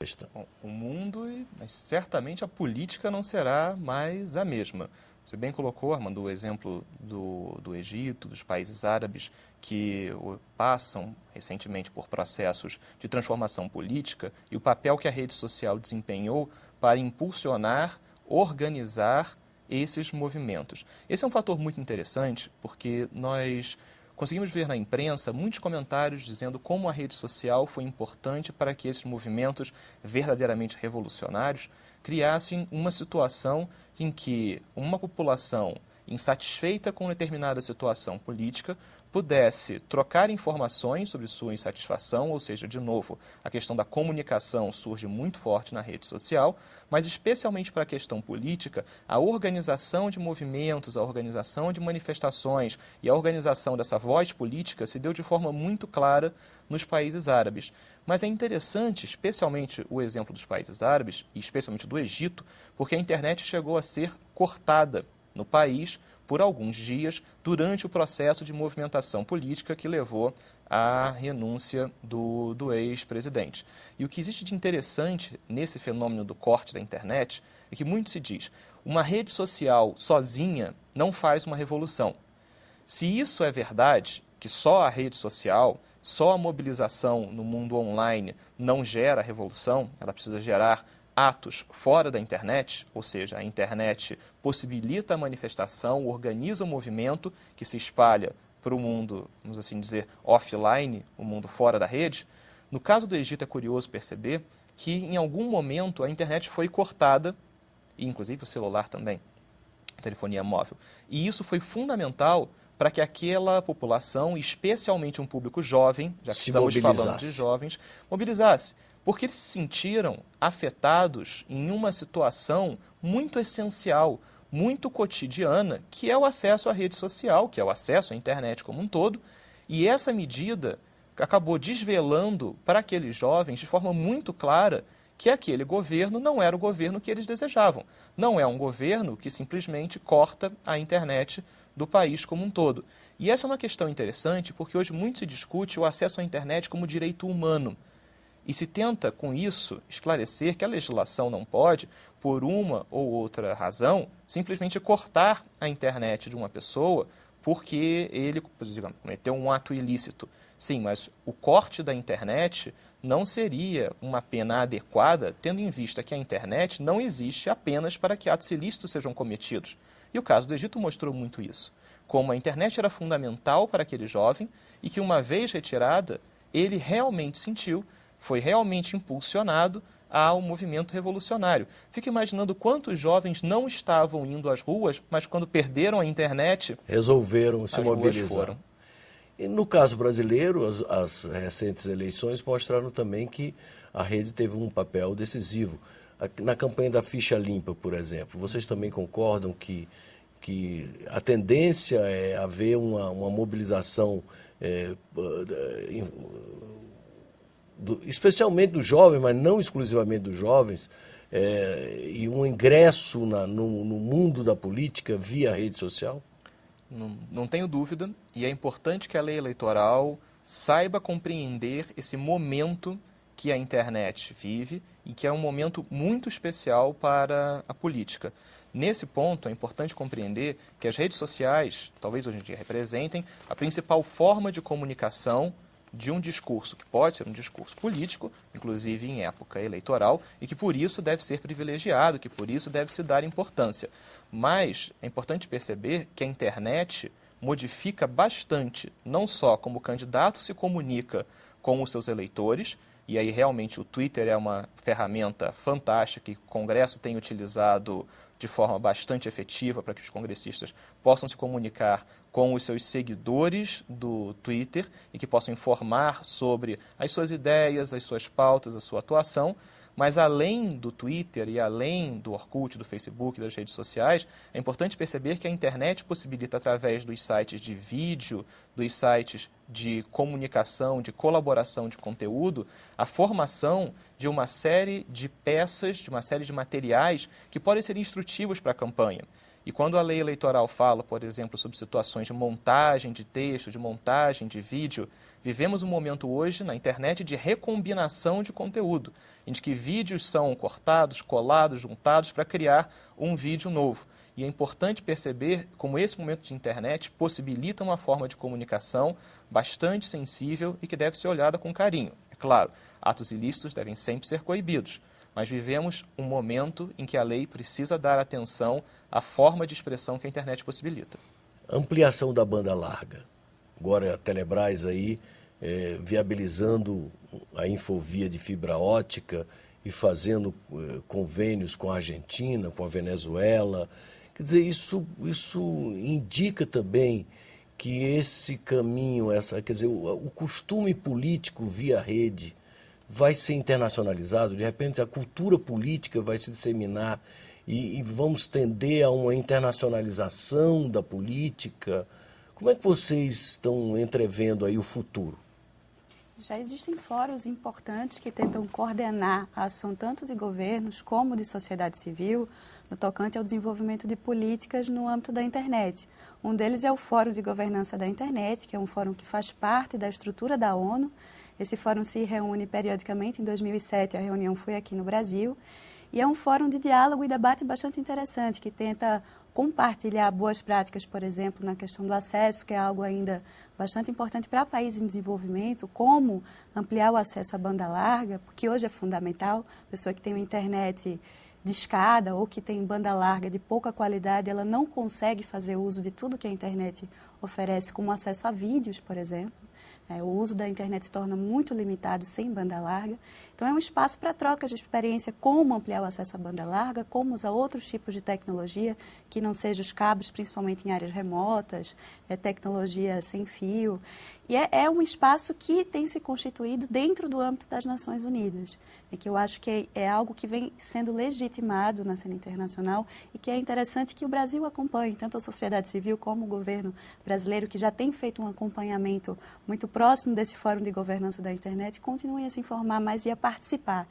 questão. Bom, o mundo, mas certamente a política não será mais a mesma. Você bem colocou, Armando, o exemplo do Egito, dos países árabes que passam recentemente por processos de transformação política e o papel que a rede social desempenhou para impulsionar, organizar esses movimentos. Esse é um fator muito interessante porque nós conseguimos ver na imprensa muitos comentários dizendo como a rede social foi importante para que esses movimentos verdadeiramente revolucionários criassem uma situação em que uma população insatisfeita com determinada situação política pudesse trocar informações sobre sua insatisfação, ou seja, de novo, a questão da comunicação surge muito forte na rede social, mas especialmente para a questão política, a organização de movimentos, a organização de manifestações e a organização dessa voz política se deu de forma muito clara nos países árabes. Mas é interessante, especialmente o exemplo dos países árabes, e especialmente do Egito, porque a internet chegou a ser cortada no país por alguns dias durante o processo de movimentação política que levou à renúncia do ex-presidente. E o que existe de interessante nesse fenômeno do corte da internet é que muito se diz, uma rede social sozinha não faz uma revolução. Se isso é verdade, que só a rede social, só a mobilização no mundo online não gera revolução, ela precisa gerar atos fora da internet, ou seja, a internet possibilita a manifestação, organiza o movimento que se espalha para o mundo, vamos assim dizer, offline, o mundo fora da rede. No caso do Egito é curioso perceber que em algum momento a internet foi cortada, e inclusive o celular também, a telefonia móvel. E isso foi fundamental para que aquela população, especialmente um público jovem, já que estamos falando de jovens, mobilizasse. Porque eles se sentiram afetados em uma situação muito essencial, muito cotidiana, que é o acesso à rede social, que é o acesso à internet como um todo, e essa medida acabou desvelando para aqueles jovens de forma muito clara que aquele governo não era o governo que eles desejavam. Não é um governo que simplesmente corta a internet do país como um todo. E essa é uma questão interessante porque hoje muito se discute o acesso à internet como direito humano. E se tenta, com isso, esclarecer que a legislação não pode, por uma ou outra razão, simplesmente cortar a internet de uma pessoa porque ele, digamos, cometeu um ato ilícito. Sim, mas o corte da internet não seria uma pena adequada, tendo em vista que a internet não existe apenas para que atos ilícitos sejam cometidos. E o caso do Egito mostrou muito isso. Como a internet era fundamental para aquele jovem e que, uma vez retirada, ele realmente sentiu, foi realmente impulsionado ao movimento revolucionário. Fico imaginando quantos jovens não estavam indo às ruas, mas quando perderam a internet, resolveram se mobilizar. Foram. E no caso brasileiro, as recentes eleições mostraram também que a rede teve um papel decisivo. Na campanha da ficha limpa, por exemplo, vocês também concordam que a tendência é haver uma mobilização especialmente dos jovens, mas não exclusivamente dos jovens, e um ingresso no mundo da política via rede social? Não tenho dúvida, e é importante que a lei eleitoral saiba compreender esse momento que a internet vive e que é um momento muito especial para a política. Nesse ponto, é importante compreender que as redes sociais, talvez hoje em dia representem, a principal forma de comunicação de um discurso que pode ser um discurso político, inclusive em época eleitoral, e que por isso deve ser privilegiado, que por isso deve se dar importância. Mas é importante perceber que a internet modifica bastante, não só como o candidato se comunica com os seus eleitores, e aí realmente o Twitter é uma ferramenta fantástica que o Congresso tem utilizado de forma bastante efetiva para que os congressistas possam se comunicar com os seus seguidores do Twitter e que possam informar sobre as suas ideias, as suas pautas, a sua atuação. Mas além do Twitter e além do Orkut, do Facebook, das redes sociais, é importante perceber que a internet possibilita, através dos sites de vídeo, dos sites de comunicação, de colaboração de conteúdo, a formação de uma série de peças, de uma série de materiais que podem ser instrutivos para a campanha. E quando a lei eleitoral fala, por exemplo, sobre situações de montagem de texto, de montagem de vídeo, vivemos um momento hoje na internet de recombinação de conteúdo, em que vídeos são cortados, colados, juntados para criar um vídeo novo. E é importante perceber como esse momento de internet possibilita uma forma de comunicação bastante sensível e que deve ser olhada com carinho. É claro, atos ilícitos devem sempre ser coibidos, mas vivemos um momento em que a lei precisa dar atenção à forma de expressão que a internet possibilita. Ampliação da banda larga. Agora a Telebrás aí viabilizando a infovia de fibra ótica e fazendo convênios com a Argentina, com a Venezuela. Quer dizer, isso indica também que esse caminho, quer dizer, o costume político via rede vai ser internacionalizado, de repente a cultura política vai se disseminar e vamos tender a uma internacionalização da política. Como é que vocês estão entrevendo aí o futuro? Já existem fóruns importantes que tentam coordenar a ação tanto de governos como de sociedade civil no tocante ao desenvolvimento de políticas no âmbito da internet. Um deles é o Fórum de Governança da Internet, que é um fórum que faz parte da estrutura da ONU. Esse fórum se reúne periodicamente. Em 2007, a reunião foi aqui no Brasil. E é um fórum de diálogo e debate bastante interessante, que tenta compartilhar boas práticas, por exemplo, na questão do acesso, que é algo ainda bastante importante para países em desenvolvimento, como ampliar o acesso à banda larga, porque hoje é fundamental. A pessoa que tem uma internet de escada ou que tem banda larga de pouca qualidade, ela não consegue fazer uso de tudo que a internet oferece, como acesso a vídeos, por exemplo. O uso da internet se torna muito limitado sem banda larga. Então, é um espaço para trocas de experiência, como ampliar o acesso à banda larga, como usar outros tipos de tecnologia, que não sejam os cabos, principalmente em áreas remotas, tecnologia sem fio. E é um espaço que tem se constituído dentro do âmbito das Nações Unidas, e que eu acho que é algo que vem sendo legitimado na cena internacional e que é interessante que o Brasil acompanhe, tanto a sociedade civil como o governo brasileiro, que já tem feito um acompanhamento muito próximo desse Fórum de Governança da Internet, continuem a se informar mais e a participar,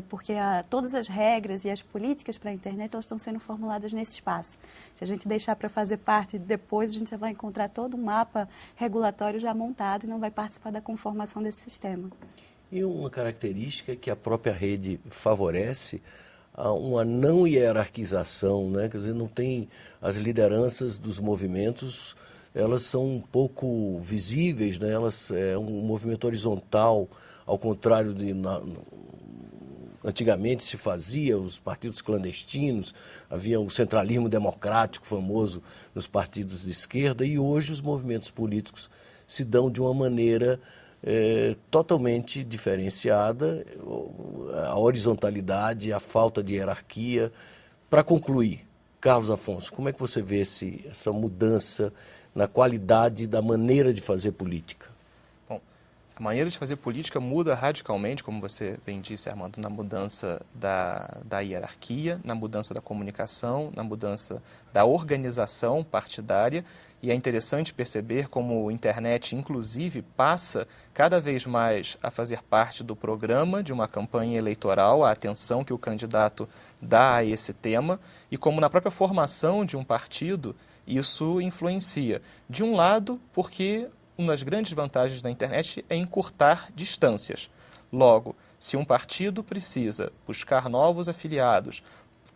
porque todas as regras e as políticas para a internet elas estão sendo formuladas nesse espaço. Se a gente deixar para fazer parte depois, a gente já vai encontrar todo um mapa regulatório já montado e não vai participar da conformação desse sistema. E uma característica que a própria rede favorece uma não hierarquização, né? Quer dizer, não tem as lideranças dos movimentos, elas são um pouco visíveis, né? Elas é um movimento horizontal, ao contrário de antigamente se fazia os partidos clandestinos, havia o centralismo democrático famoso nos partidos de esquerda, e hoje os movimentos políticos se dão de uma maneira totalmente diferenciada, a horizontalidade, a falta de hierarquia. Para concluir, Carlos Afonso, como é que você vê essa mudança na qualidade da maneira de fazer política? Bom, a maneira de fazer política muda radicalmente, como você bem disse, Armando, na mudança da hierarquia, na mudança da comunicação, na mudança da organização partidária. E é interessante perceber como a internet, inclusive, passa cada vez mais a fazer parte do programa de uma campanha eleitoral, a atenção que o candidato dá a esse tema, e como na própria formação de um partido, isso influencia. De um lado, porque uma das grandes vantagens da internet é encurtar distâncias. Logo, se um partido precisa buscar novos afiliados,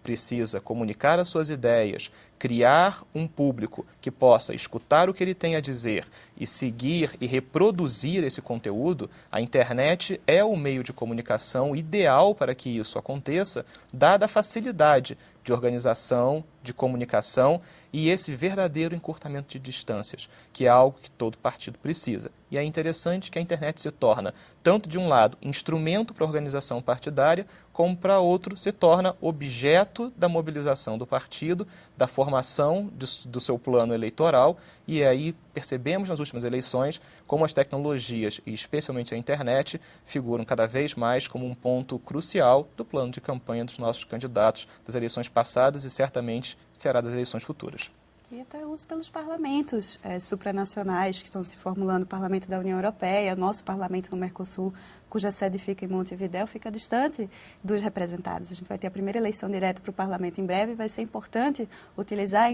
precisa comunicar as suas ideias, criar um público que possa escutar o que ele tem a dizer e seguir e reproduzir esse conteúdo, a internet é o meio de comunicação ideal para que isso aconteça, dada a facilidade de organização, de comunicação e esse verdadeiro encurtamento de distâncias, que é algo que todo partido precisa. E é interessante que a internet se torna, tanto de um lado, instrumento para a organização partidária, como para outro, se torna objeto da mobilização do partido, da formação do seu plano eleitoral, e aí percebemos nas últimas eleições como as tecnologias, e especialmente a internet, figuram cada vez mais como um ponto crucial do plano de campanha dos nossos candidatos das eleições passadas e certamente será das eleições futuras. E até uso pelos parlamentos supranacionais que estão se formulando, o Parlamento da União Europeia, nosso parlamento no Mercosul, cuja sede fica em Montevidéu, fica distante dos representados. A gente vai ter a primeira eleição direta para o parlamento em breve, vai ser importante utilizar a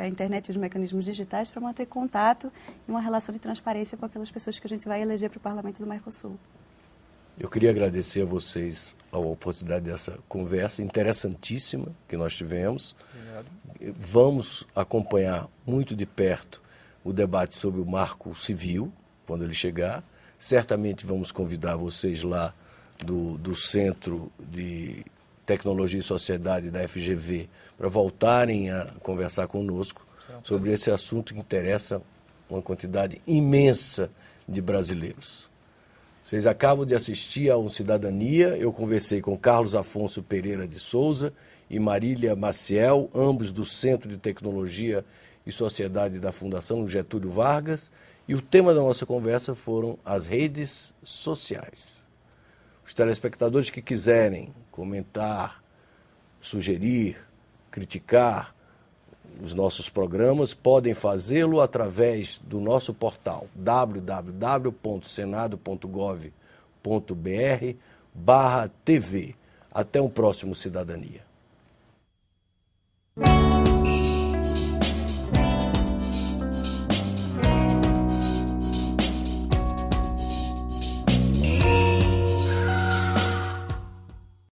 internet e os mecanismos digitais para manter contato e uma relação de transparência com aquelas pessoas que a gente vai eleger para o parlamento do Mercosul. Eu queria agradecer a vocês a oportunidade dessa conversa interessantíssima que nós tivemos. Obrigado. Vamos acompanhar muito de perto o debate sobre o marco civil, quando ele chegar. Certamente vamos convidar vocês lá do Centro de Tecnologia e Sociedade da FGV para voltarem a conversar conosco sobre esse assunto que interessa uma quantidade imensa de brasileiros. Vocês acabam de assistir a Cidadania. Eu conversei com Carlos Afonso Pereira de Souza e Marília Maciel, ambos do Centro de Tecnologia e Sociedade da Fundação Getúlio Vargas, e o tema da nossa conversa foram as redes sociais. Os telespectadores que quiserem comentar, sugerir, criticar os nossos programas podem fazê-lo através do nosso portal www.senado.gov.br/TV. Até um próximo Cidadania.